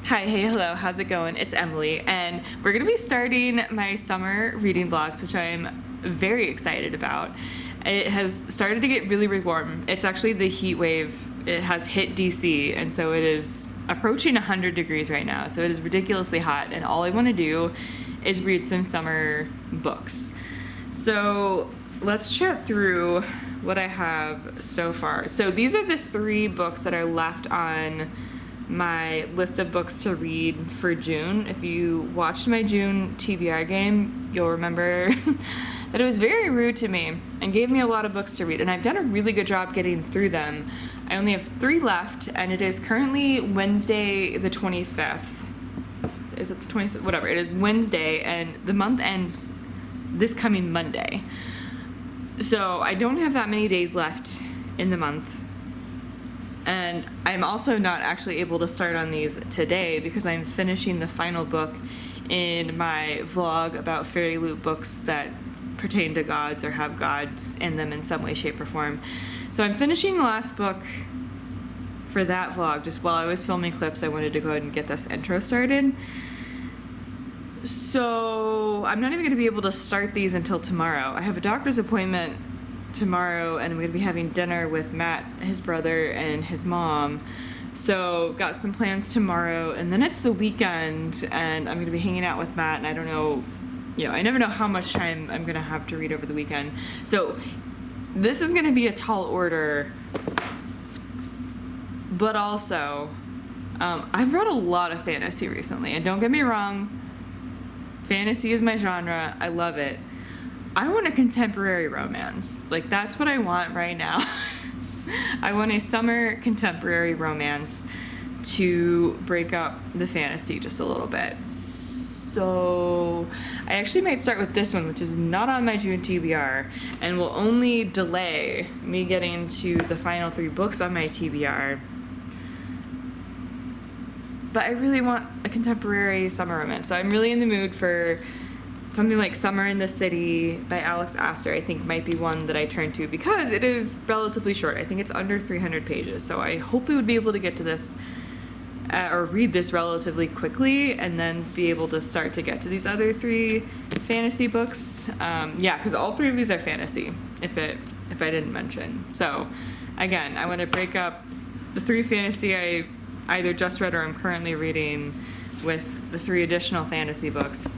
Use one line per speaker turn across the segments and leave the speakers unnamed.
Hi, hey, hello, how's it going? It's Emily, and we're gonna be starting my summer reading vlogs, which I'm very excited about. It has started to get really, really warm. It's actually the heat wave. It has hit DC, and so it is approaching 100 degrees right now, so it is ridiculously hot, and all I wanna do is read some summer books. So let's chat through what I have so far. So these are the 3 books that are left on my list of books to read for June. If you watched my June TBR game, you'll remember that it was very rude to me and gave me a lot of books to read, and I've done a really good job getting through them. I only have 3 left, and it is currently Wednesday the 25th. Is it the 25th? Whatever, it is Wednesday, and the month ends this coming Monday. So I don't have that many days left in the month. And I'm also not actually able to start on these today because I'm finishing the final book in my vlog about fairy loot books that pertain to gods or have gods in them in some way, shape, or form. So I'm finishing the last book for that vlog. Just while I was filming clips, I wanted to go ahead and get this intro started. So I'm not even going to be able to start these until tomorrow. I have a doctor's appointment tomorrow, and I'm going to be having dinner with Matt, his brother, and his mom. So got some plans tomorrow, and then it's the weekend, and I'm going to be hanging out with Matt, and I don't know, I never know how much time I'm going to have to read over the weekend. So this is going to be a tall order, but also I've read a lot of fantasy recently, and don't get me wrong, fantasy is my genre. I love it. I want a contemporary romance. Like, that's what I want right now. I want a summer contemporary romance to break up the fantasy just a little bit. So I actually might start with this one, which is not on my June TBR, and will only delay me getting to the final 3 books on my TBR. But I really want a contemporary summer romance. So I'm really in the mood for something like Summer in the City by Alex Aster. I think might be one that I turn to because it is relatively short. I think it's under 300 pages. So I hopefully would be able to get to this or read this relatively quickly and then be able to start to get to these other 3 fantasy books. Yeah, because all 3 of these are fantasy, if I didn't mention. So again, I want to break up the 3 fantasy I either just read or I'm currently reading with the 3 additional fantasy books.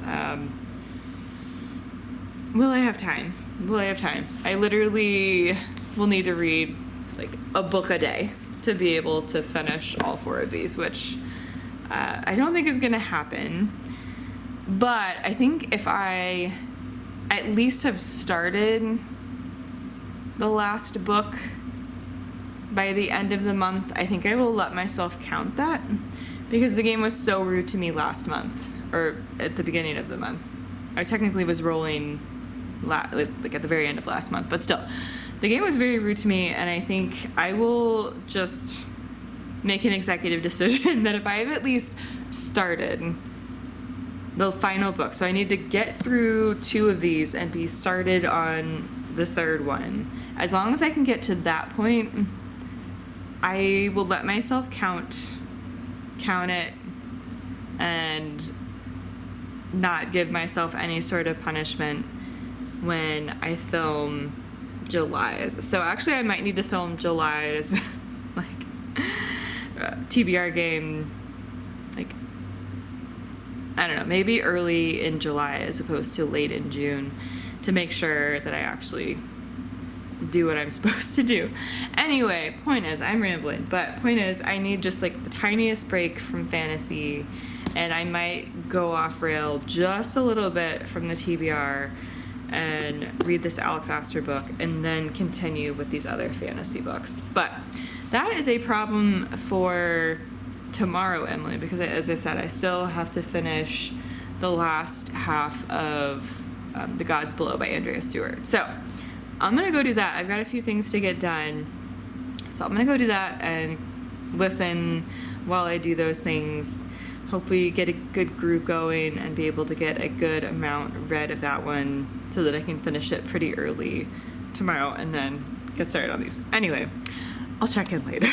Will I have time? Will I have time? I literally will need to read like a book a day to be able to finish all 4 of these, which I don't think is gonna happen. But I think if I at least have started the last book by the end of the month, I think I will let myself count that, because the game was so rude to me last month, or at the beginning of the month. I technically was rolling like at the very end of last month, but still, the game was very rude to me, and I think I will just make an executive decision that if I have at least started the final book, so I need to get through 2 of these and be started on the 3rd one. As long as I can get to that point, I will let myself count it and not give myself any sort of punishment when I film July's. So actually I might need to film July's TBR game, like, I don't know, maybe early in July as opposed to late in June, to make sure that I actually do what I'm supposed to do. Anyway, point is, I'm rambling, but point is, I need just like the tiniest break from fantasy, and I might go off rail just a little bit from the TBR and read this Alex Aster book and then continue with these other fantasy books. But that is a problem for tomorrow, Emily, because as I said, I still have to finish the last half of The Gods Below by Andrea Stewart. So I'm gonna go do that. I've got a few things to get done, so I'm gonna go do that and listen while I do those things. Hopefully get a good groove going and be able to get a good amount read of that one so that I can finish it pretty early tomorrow and then get started on these. Anyway, I'll check in later.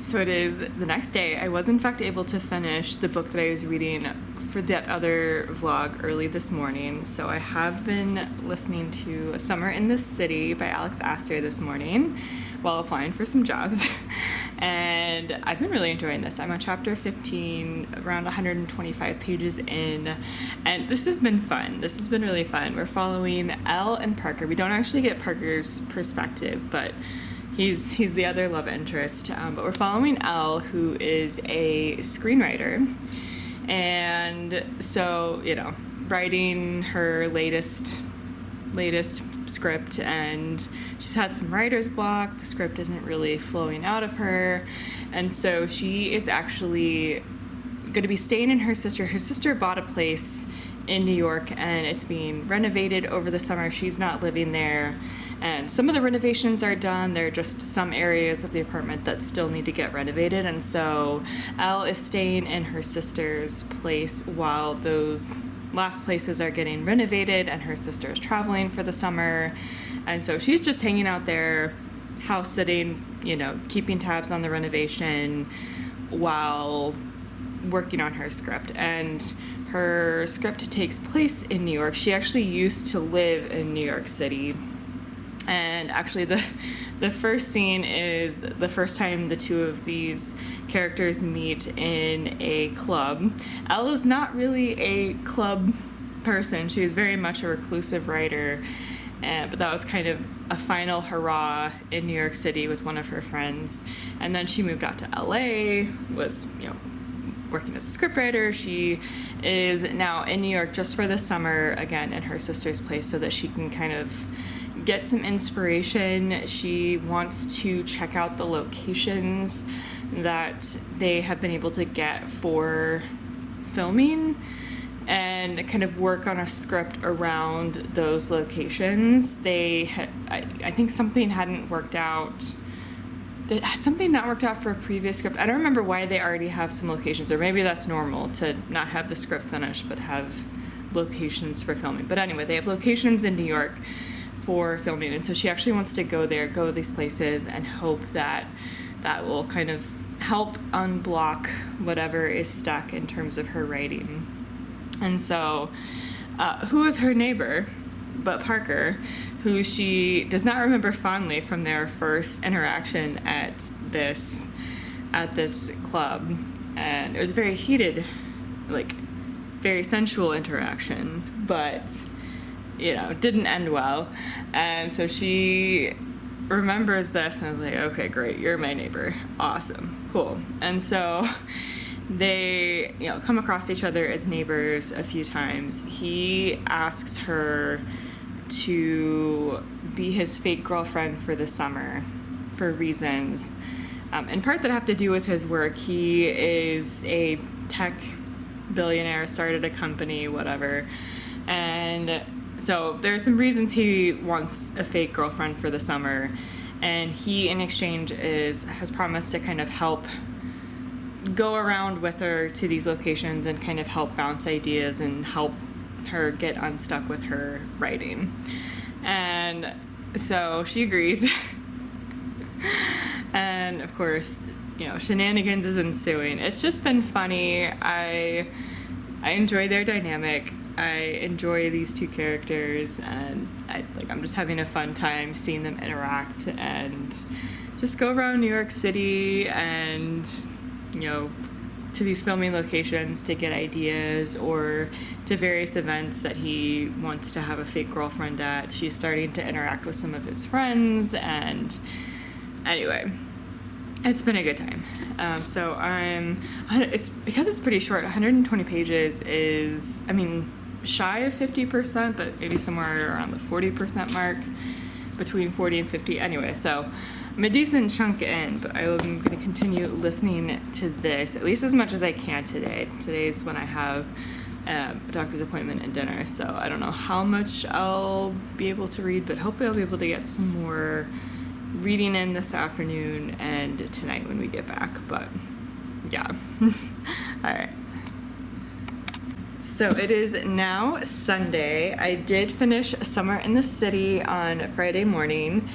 So it is the next day. I was in fact able to finish the book that I was reading for that other vlog early this morning. So I have been listening to Summer in the City by Alex Astor this morning while applying for some jobs. And I've been really enjoying this. I'm on chapter 15, around 125 pages in, and this has been fun. This has been really fun. We're following Elle and Parker. We don't actually get Parker's perspective, but he's the other love interest. But we're following Elle, who is a screenwriter. And so, writing her latest script, and she's had some writer's block. The script isn't really flowing out of her, and so she is actually going to be staying in her sister. Her sister bought a place in New York, and it's being renovated over the summer. She's not living there, and some of the renovations are done. There are just some areas of the apartment that still need to get renovated, and so Elle is staying in her sister's place while those last places are getting renovated, and her sister is traveling for the summer. And so she's just hanging out there, house sitting, keeping tabs on the renovation while working on her script. And her script takes place in New York. She actually used to live in New York City. And actually the first scene is the first time the two of these characters meet in a club. Elle is not really a club person. She is very much a reclusive writer. But that was kind of a final hurrah in New York City with one of her friends. And then she moved out to LA, was, working as a scriptwriter. She is now in New York just for the summer, again, in her sister's place, so that she can kind of get some inspiration. She wants to check out the locations that they have been able to get for filming and kind of work on a script around those locations. I think something hadn't worked out. Had something not worked out for a previous script? I don't remember why they already have some locations, or maybe that's normal to not have the script finished but have locations for filming. But anyway, they have locations in New York for filming, and so she actually wants to go to these places and hope that will kind of help unblock whatever is stuck in terms of her writing. And so who is her neighbor but Parker, who she does not remember fondly from their first interaction at this club. And it was a very heated, very sensual interaction, but didn't end well. And so she remembers this, and I was like, okay, great, you're my neighbor. Awesome, cool. And so they, come across each other as neighbors a few times. He asks her to be his fake girlfriend for the summer for reasons, in part that have to do with his work. He is a tech billionaire, started a company, whatever. And so there's some reasons he wants a fake girlfriend for the summer, and he in exchange has promised to kind of help go around with her to these locations and kind of help bounce ideas and help her get unstuck with her writing. And so she agrees. And of course, shenanigans is ensuing. It's just been funny. I enjoy their dynamic. I enjoy these two characters, and I'm just having a fun time seeing them interact and just go around New York City and to these filming locations to get ideas, or to various events that he wants to have a fake girlfriend at. She's starting to interact with some of his friends, and anyway, it's been a good time. So it's because it's pretty short. 120 pages is, shy of 50%, but maybe somewhere around the 40% mark, between 40 and 50. Anyway, so I'm a decent chunk in, but I'm going to continue listening to this, at least as much as I can today. Today's when I have a doctor's appointment and dinner, so I don't know how much I'll be able to read, but hopefully I'll be able to get some more reading in this afternoon and tonight when we get back. But yeah. All right. So it is now Sunday. I did finish Summer in the City on Friday morning,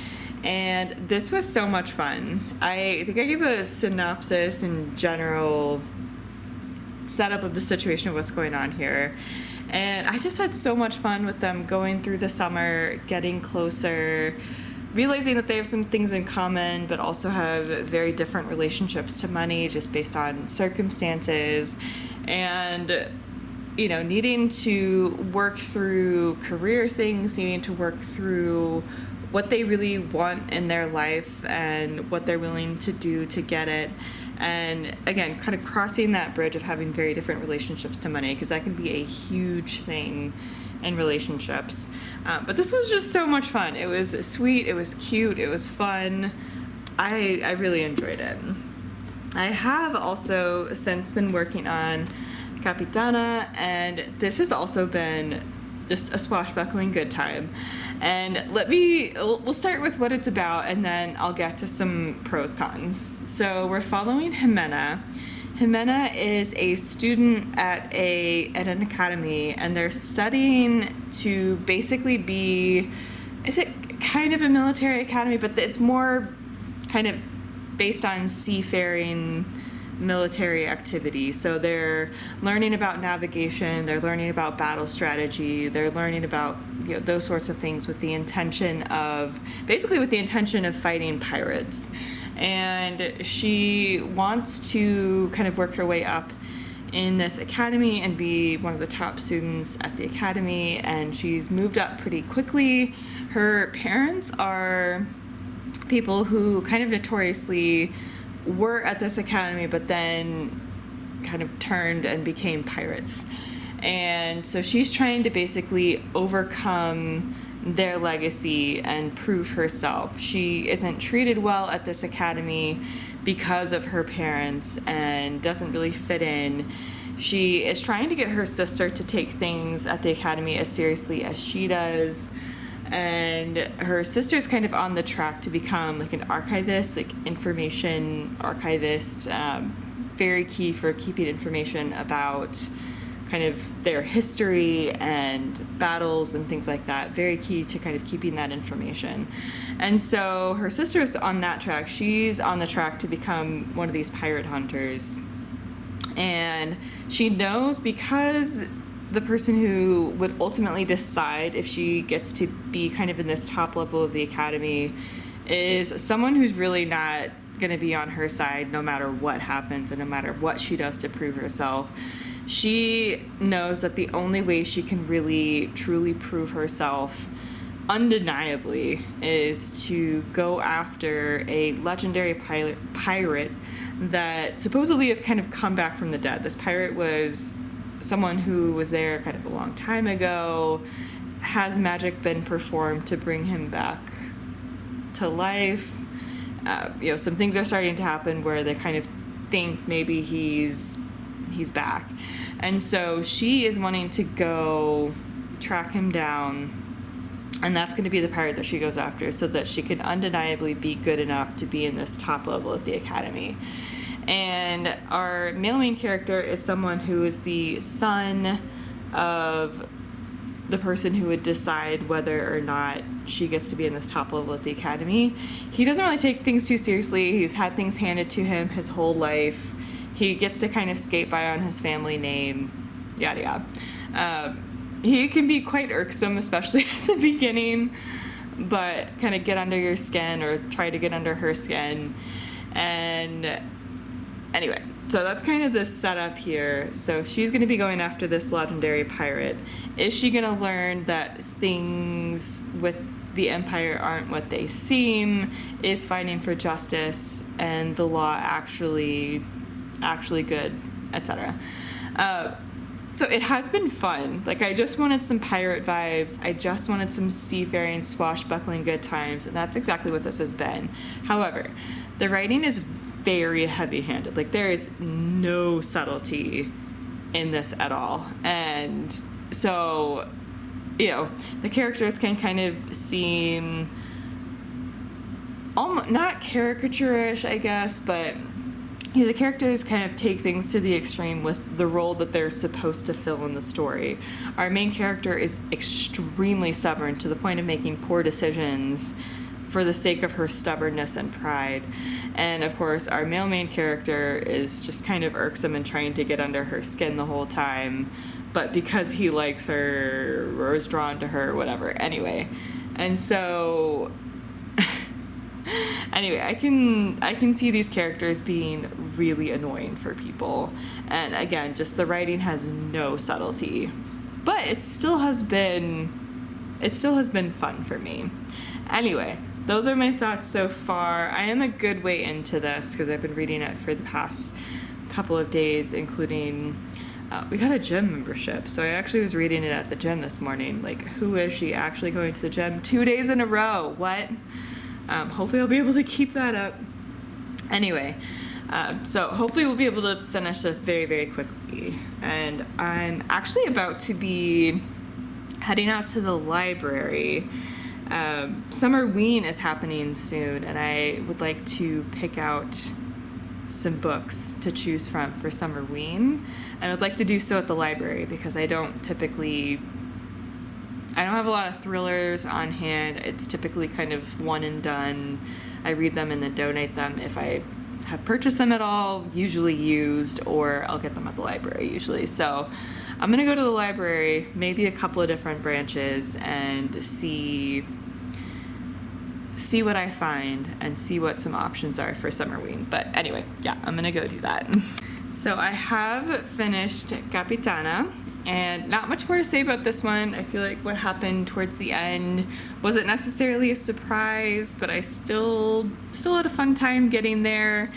and this was so much fun. I think I gave a synopsis and general setup of the situation of what's going on here. And I just had so much fun with them going through the summer, getting closer, realizing that they have some things in common, but also have very different relationships to money just based on circumstances. And, you know, needing to work through career things, needing to work through what they really want in their life and what they're willing to do to get it. And again, kind of crossing that bridge of having very different relationships to money, because that can be a huge thing in relationships. But this was just so much fun. It was sweet, it was cute, it was fun. I really enjoyed it. I have also since been working on Capitana, and this has also been just a swashbuckling good time. And we'll start with what it's about, and then I'll get to some pros cons. So we're following Jimena. Jimena is a student at an academy, and they're studying to basically be, is it kind of a military academy, but it's more kind of based on seafaring military activity. So they're learning about navigation, they're learning about battle strategy, they're learning about, you know, those sorts of things with the intention of fighting pirates. And she wants to kind of work her way up in this academy and be one of the top students at the academy, and she's moved up pretty quickly. Her parents are people who kind of notoriously were at this academy, but then kind of turned and became pirates. And so she's trying to basically overcome their legacy and prove herself. She isn't treated well at this academy because of her parents and doesn't really fit in. She is trying to get her sister to take things at the academy as seriously as she does. And her sister's kind of on the track to become like an archivist, like information archivist, very key for keeping information about kind of their history and battles and things like that. Very key to kind of keeping that information. And so her sister's on that track. She's on the track to become one of these pirate hunters. And she knows, because the person who would ultimately decide if she gets to be kind of in this top level of the academy is someone who's really not going to be on her side no matter what happens and no matter what she does to prove herself. She knows that the only way she can really truly prove herself undeniably is to go after a legendary pirate that supposedly has kind of come back from the dead. This pirate was someone who was there kind of a long time ago. Has magic been performed to bring him back to life? Some things are starting to happen where they kind of think maybe he's back. And so she is wanting to go track him down, and that's going to be the pirate that she goes after, so that she can undeniably be good enough to be in this top level at the academy. And our male main character is someone who is the son of the person who would decide whether or not she gets to be in this top level at the academy. He doesn't really take things too seriously. He's had things handed to him his whole life. He gets to kind of skate by on his family name, yada yada. He can be quite irksome, especially at the beginning, but kind of get under your skin, or try to get under her skin. And anyway, so that's kind of the setup here. So she's going to be going after this legendary pirate. Is she going to learn that things with the Empire aren't what they seem? Is fighting for justice and the law actually good, etc.? So it has been fun. Like, I just wanted some pirate vibes. I just wanted some seafaring, swashbuckling good times, and that's exactly what this has been. However, the writing is very heavy-handed. Like, there is no subtlety in this at all. And so, the characters can kind of seem not caricaturish, I guess, but the characters kind of take things to the extreme with the role that they're supposed to fill in the story. Our main character is extremely stubborn to the point of making poor decisions for the sake of her stubbornness and pride. And of course, our male main character is just kind of irksome and trying to get under her skin the whole time, but because he likes her or is drawn to her, whatever. Anyway, and so anyway, I can see these characters being really annoying for people. And again, just the writing has no subtlety, but it still has been fun for me. Anyway, those are my thoughts so far. I am a good way into this because I've been reading it for the past couple of days, including we got a gym membership. So I actually was reading it at the gym this morning. Like, who is she actually going to the gym 2 days in a row? What? Hopefully I'll be able to keep that up. Anyway, so hopefully we'll be able to finish this very, very quickly. And I'm actually about to be heading out to the library. Summerween is happening soon, and I would like to pick out some books to choose from for Summerween. And I would like to do so at the library because I don't have a lot of thrillers on hand. It's typically kind of one and done. I read them and then donate them if I have purchased them at all, usually used, or I'll get them at the library usually. So I'm gonna go to the library, maybe a couple of different branches, and see what I find and see what some options are for Summerween. But anyway, yeah, I'm gonna go do that. So I have finished Capitana, and not much more to say about this one. I feel like what happened towards the end wasn't necessarily a surprise, but I still had a fun time getting there.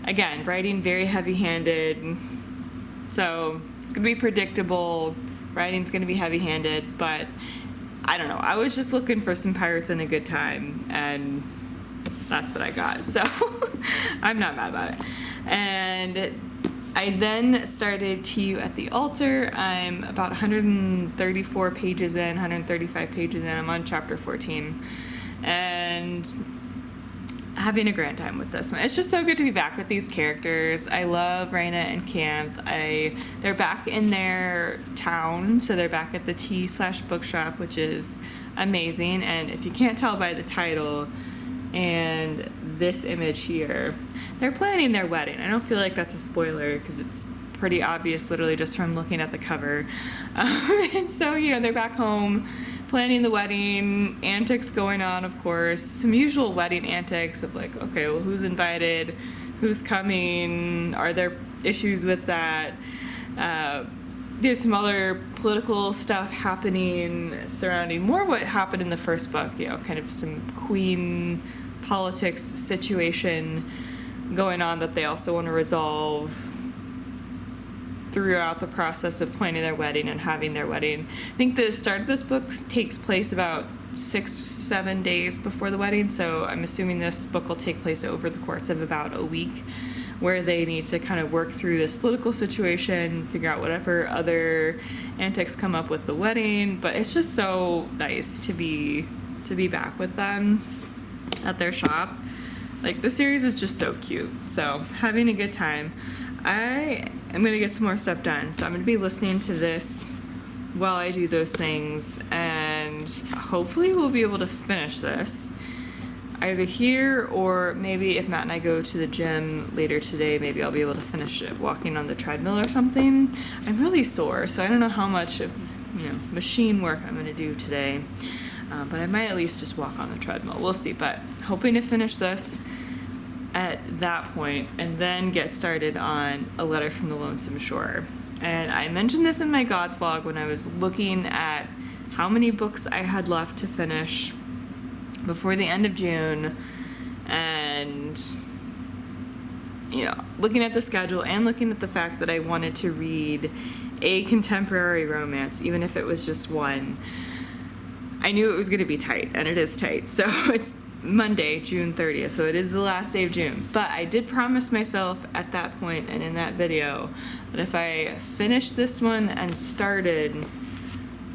Again, writing very heavy-handed, so it's gonna be predictable. Writing's gonna be heavy-handed, but I don't know. I was just looking for some pirates and a good time, and that's what I got. So I'm not mad about it. And I then started To You at the Altar. I'm about 134 pages in, 135 pages in. I'm on chapter 14. And having a grand time with this one. It's just so good to be back with these characters. I love Raina and Canth. They're back in their town, so they're back at the tea/bookshop, which is amazing. And if you can't tell by the title and this image here, they're planning their wedding. I don't feel like that's a spoiler because it's pretty obvious literally just from looking at the cover. And so, they're back home planning the wedding, antics going on, of course, some usual wedding antics of like, okay, well, who's invited, who's coming, are there issues with that? There's some other political stuff happening surrounding more what happened in the first book, kind of some queen politics situation going on that they also want to resolve throughout the process of planning their wedding and having their wedding. I think the start of this book takes place about 6-7 days before the wedding, so I'm assuming this book will take place over the course of about a week, where they need to kind of work through this political situation, figure out whatever other antics come up with the wedding. But it's just so nice to be back with them at their shop. Like, the series is just so cute, so having a good time. I am going to get some more stuff done, so I'm going to be listening to this while I do those things, and hopefully we'll be able to finish this either here, or maybe if Matt and I go to the gym later today, maybe I'll be able to finish it walking on the treadmill or something. I'm really sore, so I don't know how much of machine work I'm going to do today, but I might at least just walk on the treadmill. We'll see, but hoping to finish this at that point and then get started on A Letter from the Lonesome Shore. And I mentioned this in my Gods vlog when I was looking at how many books I had left to finish before the end of June, and looking at the schedule and looking at the fact that I wanted to read a contemporary romance, even if it was just one. I knew it was going to be tight, and it is tight. So it's Monday, June 30th, so it is the last day of June. But I did promise myself at that point and in that video that if I finished this one and started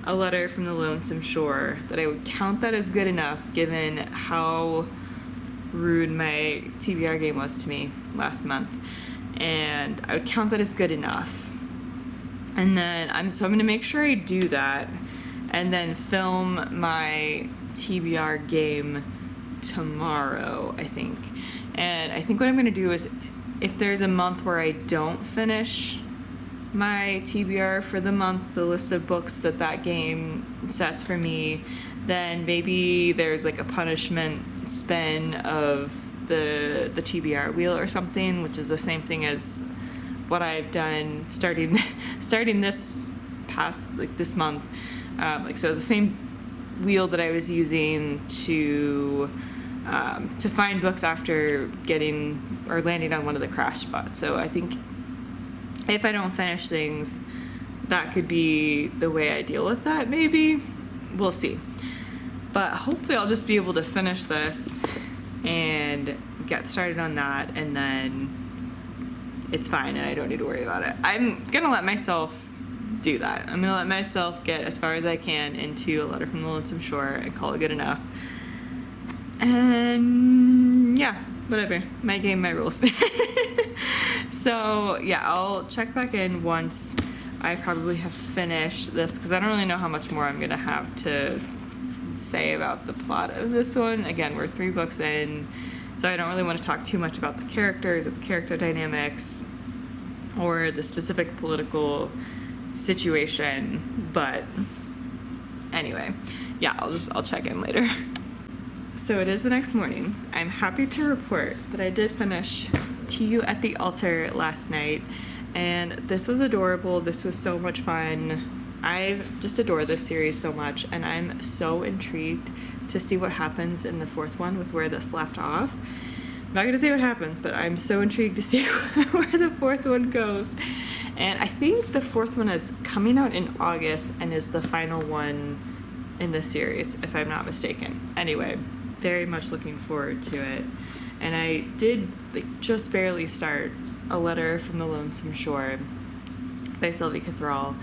A Letter from the Lonesome Shore, that I would count that as good enough given how rude my TBR game was to me last month. And I would count that as good enough. And then I'm going to make sure I do that and then film my TBR game tomorrow, I think. And I think what I'm going to do is, if there's a month where I don't finish my TBR for the month, the list of books that game sets for me, then maybe there's like a punishment spin of the TBR wheel or something, which is the same thing as what I've done starting this past, like, this month. So the same wheel that I was using to find books after getting or landing on one of the crash spots. So I think if I don't finish things, that could be the way I deal with that, maybe. We'll see. But hopefully I'll just be able to finish this and get started on that, and then it's fine and I don't need to worry about it. I'm gonna let myself do that. I'm gonna let myself get as far as I can into A Letter from the Lonesome Shore and call it good enough. And yeah, whatever. My game, my rules. So yeah, I'll check back in once I probably have finished this, because I don't really know how much more I'm gonna have to say about the plot of this one. Again, we're 3 books in, so I don't really want to talk too much about the characters or the character dynamics or the specific political situation. But anyway, yeah, I'll check in later. So it is the next morning. I'm happy to report that I did finish To You at the Altar last night, and this was adorable. This was so much fun. I just adore this series so much, and I'm so intrigued to see what happens in the 4th one with where this left off. I'm not gonna say what happens, but I'm so intrigued to see where the 4th one goes. And I think the 4th one is coming out in August and is the final one in the series, if I'm not mistaken. Anyway, very much looking forward to it. And I did just barely start A Letter from the Lonesome Shore by Sylvie Cathrall,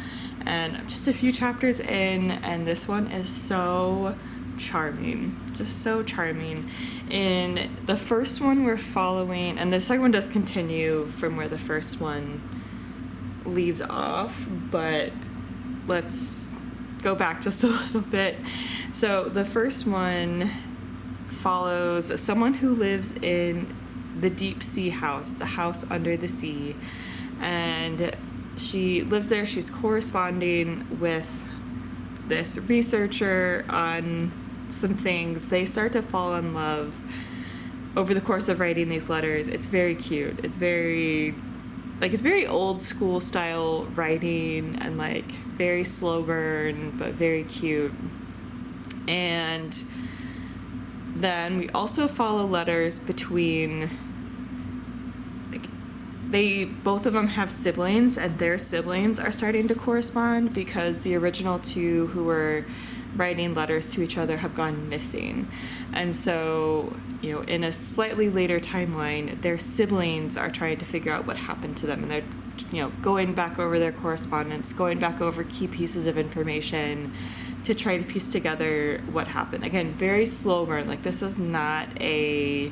and I'm just a few chapters in, and this one is so charming, just so charming. In the first one we're following, and the second one does continue from where the first one leaves off, but let's go back just a little bit. So the first one follows someone who lives in the deep sea house, the house under the sea, and she lives there. She's corresponding with this researcher on some things. They start to fall in love over the course of writing these letters. It's very cute. It's very old school style writing, and like very slow burn, but very cute. And then we also follow letters between, both of them have siblings, and their siblings are starting to correspond because the original 2 who were writing letters to each other have gone missing. And so, in a slightly later timeline, their siblings are trying to figure out what happened to them, and they're, going back over their correspondence, going back over key pieces of information to try to piece together what happened. Again, very slow burn. Like, this is not a,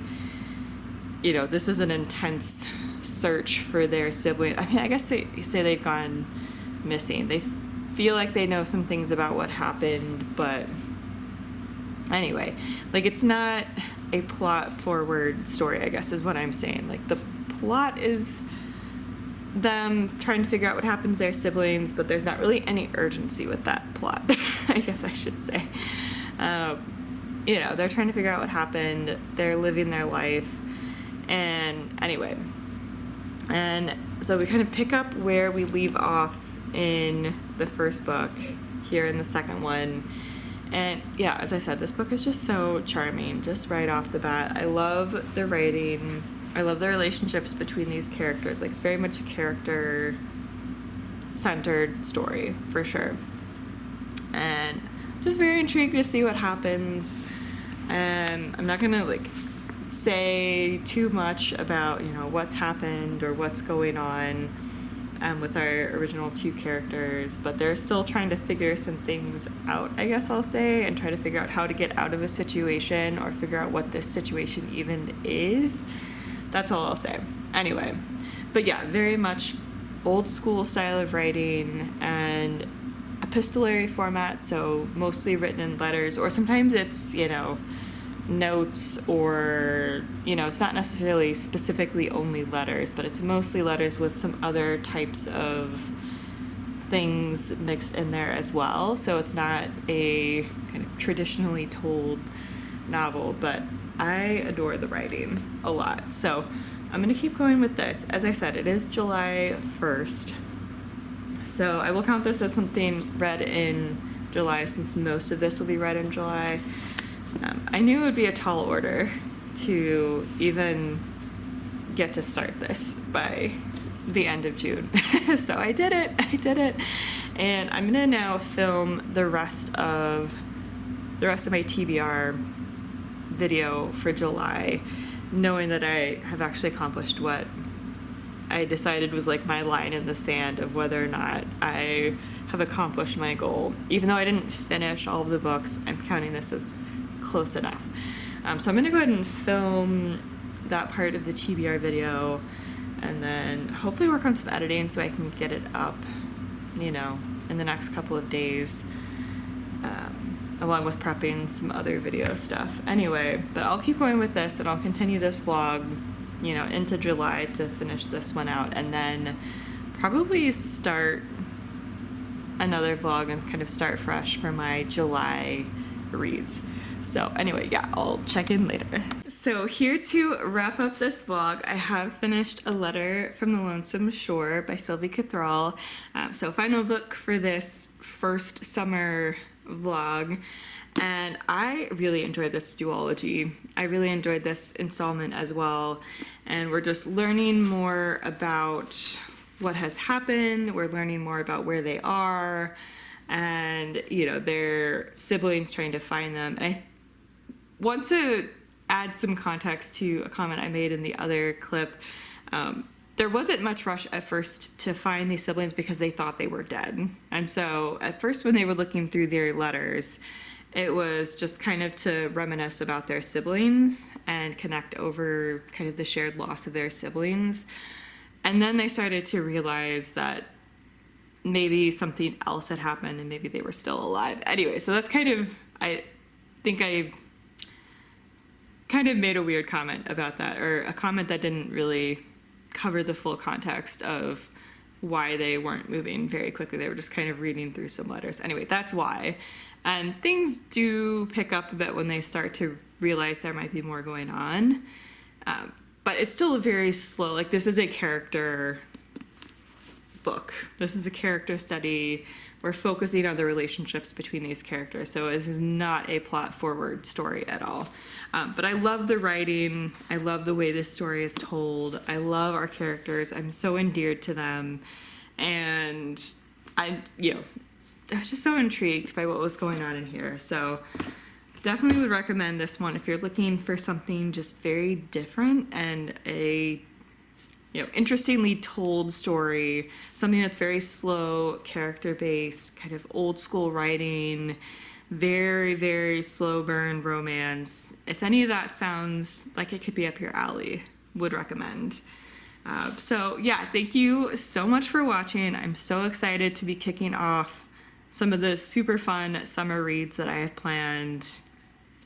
this is an intense search for their sibling. I mean, I guess they say they've gone missing. They feel like they know some things about what happened, but anyway, it's not a plot forward story, I guess is what I'm saying. The plot is them trying to figure out what happened to their siblings, but there's not really any urgency with that plot, I guess I should say. They're trying to figure out what happened. They're living their life. And anyway, and so we kind of pick up where we leave off in the first book here in the second one. And yeah, as I said, this book is just so charming, just right off the bat. I love the writing. I love the relationships between these characters. It's very much a character-centered story, for sure. And just very intrigued to see what happens. And I'm not gonna say too much about what's happened or what's going on with our original 2 characters, but they're still trying to figure some things out, I guess I'll say, and try to figure out how to get out of a situation or figure out what this situation even is. That's all I'll say. Anyway, but yeah, very much old school style of writing and epistolary format, so mostly written in letters, or sometimes it's notes or, it's not necessarily specifically only letters, but it's mostly letters with some other types of things mixed in there as well. So it's not a kind of traditionally told novel, but I adore the writing a lot. So I'm going to keep going with this. As I said, it is July 1st. So I will count this as something read in July, since most of this will be read in July. I knew it would be a tall order to even get to start this by the end of June. So I did it. And I'm gonna now film the rest of my TBR video for July, knowing that I have actually accomplished what I decided was like my line in the sand of whether or not I have accomplished my goal. Even though I didn't finish all of the books, I'm counting this as close enough. So I'm gonna go ahead and film that part of the TBR video, and then hopefully work on some editing so I can get it up, in the next couple of days, along with prepping some other video stuff. Anyway, but I'll keep going with this, and I'll continue this vlog, into July to finish this one out, and then probably start another vlog and kind of start fresh for my July reads. So anyway, yeah, I'll check in later. So here to wrap up this vlog, I have finished A Letter from the Lonesome Shore by Sylvie Cathrall. So final book for this first summer vlog, and I really enjoyed this duology. I really enjoyed this installment as well, and we're just learning more about what has happened. We're learning more about where they are, and their siblings trying to find them. And I want to add some context to a comment I made in the other clip. There wasn't much rush at first to find these siblings because they thought they were dead. And so at first, when they were looking through their letters, it was just kind of to reminisce about their siblings and connect over kind of the shared loss of their siblings. And then they started to realize that maybe something else had happened and maybe they were still alive. Anyway, so that's I think I kind of made a weird comment about that, or a comment that didn't really cover the full context of why they weren't moving very quickly. They were just kind of reading through some letters. Anyway, that's why. And things do pick up a bit when they start to realize there might be more going on. But it's still a very slow, like, this is a character book. This is a character study. We're focusing on the relationships between these characters. So this is not a plot forward story at all. But I love the writing. I love the way this story is told. I love our characters. I'm so endeared to them. And I was just so intrigued by what was going on in here. So definitely would recommend this one if you're looking for something just very different and a interestingly told story, something that's very slow, character-based, kind of old school writing, very, very slow burn romance. If any of that sounds like it could be up your alley, would recommend. So yeah, thank you so much for watching. I'm so excited to be kicking off some of the super fun summer reads that I have planned.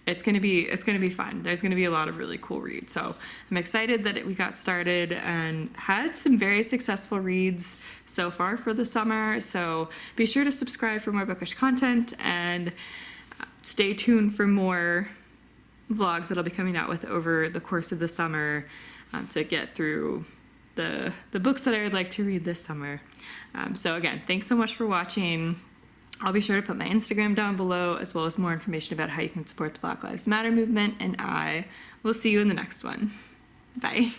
It's gonna be fun. There's gonna be a lot of really cool reads. So I'm excited that we got started and had some very successful reads so far for the summer. So be sure to subscribe for more bookish content, and stay tuned for more vlogs that I'll be coming out with over the course of the summer, to get through the books that I would like to read this summer. So again, thanks so much for watching. I'll be sure to put my Instagram down below, as well as more information about how you can support the Black Lives Matter movement, and I will see you in the next one. Bye.